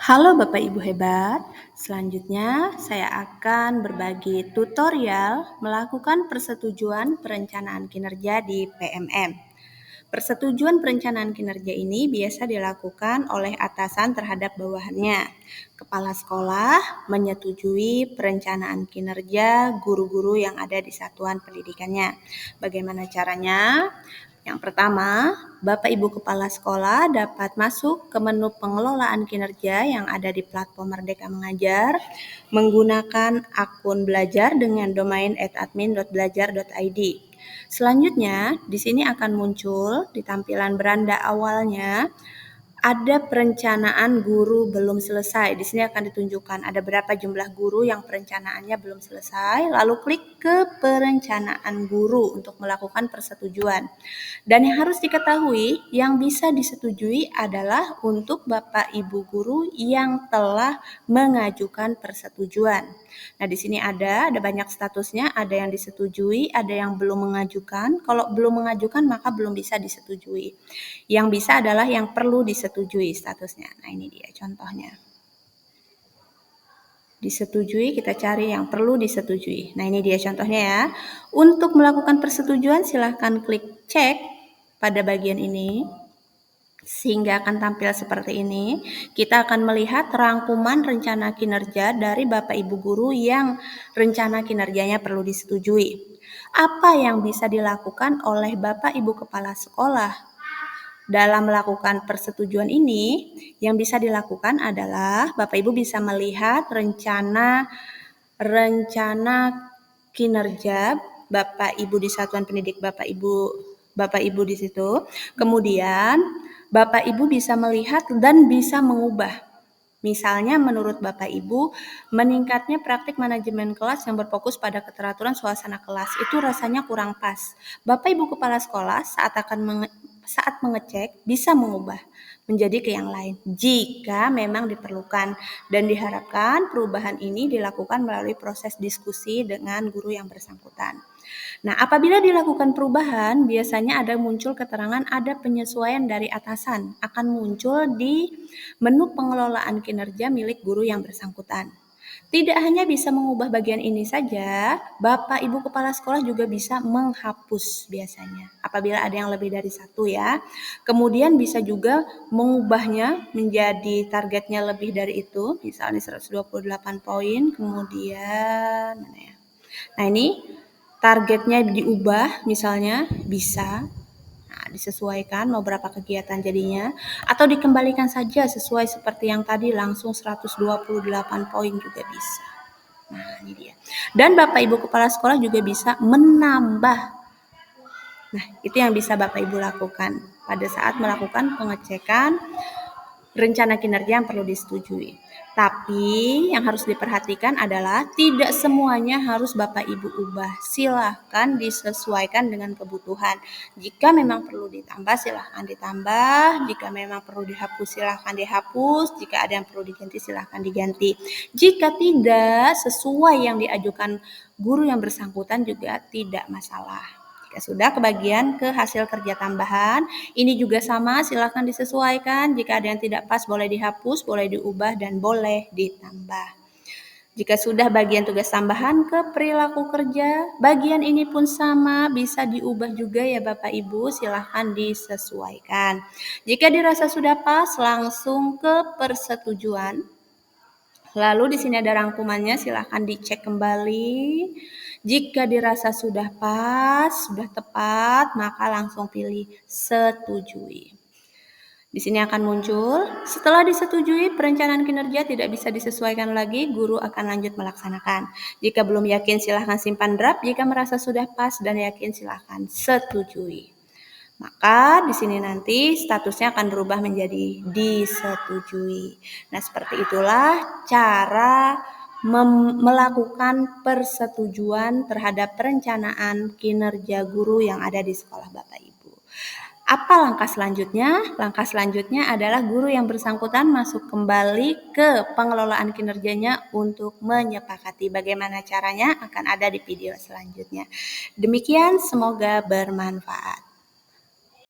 Halo Bapak Ibu hebat, selanjutnya saya akan berbagi tutorial melakukan persetujuan perencanaan kinerja di PMM. Persetujuan perencanaan kinerja ini biasa dilakukan oleh atasan terhadap bawahannya. Kepala sekolah menyetujui perencanaan kinerja guru-guru yang ada di satuan pendidikannya. Bagaimana caranya? Yang pertama, Bapak Ibu Kepala Sekolah dapat masuk ke menu pengelolaan kinerja yang ada di platform Merdeka Mengajar menggunakan akun belajar dengan domain @admin.belajar.id. Selanjutnya, di sini akan muncul di tampilan beranda awalnya ada perencanaan guru belum selesai. Di sini akan ditunjukkan ada berapa jumlah guru yang perencanaannya belum selesai. Lalu klik ke perencanaan guru untuk melakukan persetujuan. Dan yang harus diketahui, yang bisa disetujui adalah untuk Bapak Ibu guru yang telah mengajukan persetujuan. Nah, di sini ada banyak statusnya, ada yang disetujui, ada yang belum mengajukan. Kalau belum mengajukan maka belum bisa disetujui. Yang bisa adalah yang perlu disetujui statusnya. Nah, ini dia contohnya. Disetujui, kita cari yang perlu disetujui. Nah, ini dia contohnya ya. Untuk melakukan persetujuan silahkan klik cek pada bagian ini sehingga akan tampil seperti ini. Kita akan melihat rangkuman rencana kinerja dari Bapak Ibu guru yang rencana kinerjanya perlu disetujui. Apa yang bisa dilakukan oleh Bapak Ibu kepala sekolah dalam melakukan persetujuan ini? Yang bisa dilakukan adalah Bapak Ibu bisa melihat rencana kinerja Bapak Ibu di satuan pendidik Bapak Ibu di situ. Kemudian Bapak Ibu bisa melihat dan bisa mengubah. Misalnya menurut Bapak Ibu, meningkatnya praktik manajemen kelas yang berfokus pada keteraturan suasana kelas itu rasanya kurang pas. Bapak Ibu kepala sekolah saat mengecek bisa mengubah menjadi ke yang lain jika memang diperlukan, dan diharapkan perubahan ini dilakukan melalui proses diskusi dengan guru yang bersangkutan. Nah, apabila dilakukan perubahan, biasanya ada muncul keterangan ada penyesuaian dari atasan akan muncul di menu pengelolaan kinerja milik guru yang bersangkutan. Tidak hanya bisa mengubah bagian ini saja, Bapak Ibu Kepala Sekolah juga bisa menghapus biasanya apabila ada yang lebih dari satu ya. Kemudian bisa juga mengubahnya menjadi targetnya lebih dari itu, misalnya 128 poin, kemudian mana ya? Nah, ini targetnya diubah misalnya bisa. Nah, disesuaikan mau berapa kegiatan jadinya, atau dikembalikan saja sesuai seperti yang tadi langsung 128 poin juga bisa. Nah, ini dia. Dan Bapak Ibu Kepala Sekolah juga bisa menambah. Nah, itu yang bisa Bapak Ibu lakukan pada saat melakukan pengecekan rencana kinerja yang perlu disetujui. Tapi yang harus diperhatikan adalah tidak semuanya harus Bapak Ibu ubah. Silahkan disesuaikan dengan kebutuhan. Jika memang perlu ditambah, silahkan ditambah. Jika memang perlu dihapus, silahkan dihapus. Jika ada yang perlu diganti, silahkan diganti. Jika tidak sesuai yang diajukan guru yang bersangkutan juga tidak masalah. Jika sudah kebagian ke hasil kerja tambahan, ini juga sama, silakan disesuaikan. Jika ada yang tidak pas boleh dihapus, boleh diubah, dan boleh ditambah. Jika sudah bagian tugas tambahan ke perilaku kerja, bagian ini pun sama, bisa diubah juga ya Bapak Ibu, silahkan disesuaikan. Jika dirasa sudah pas, langsung ke persetujuan. Lalu di sini ada rangkumannya, silahkan dicek kembali. Jika dirasa sudah pas, sudah tepat, maka langsung pilih setujui. Di sini akan muncul, setelah disetujui, perencanaan kinerja tidak bisa disesuaikan lagi, guru akan lanjut melaksanakan. Jika belum yakin, silahkan simpan draft. Jika merasa sudah pas dan yakin, silahkan setujui. Maka di sini nanti statusnya akan berubah menjadi disetujui. Nah, seperti itulah cara melakukan persetujuan terhadap perencanaan kinerja guru yang ada di sekolah Bapak Ibu. Apa langkah selanjutnya? Langkah selanjutnya adalah guru yang bersangkutan masuk kembali ke pengelolaan kinerjanya untuk menyepakati. Bagaimana caranya akan ada di video selanjutnya. Demikian, semoga bermanfaat.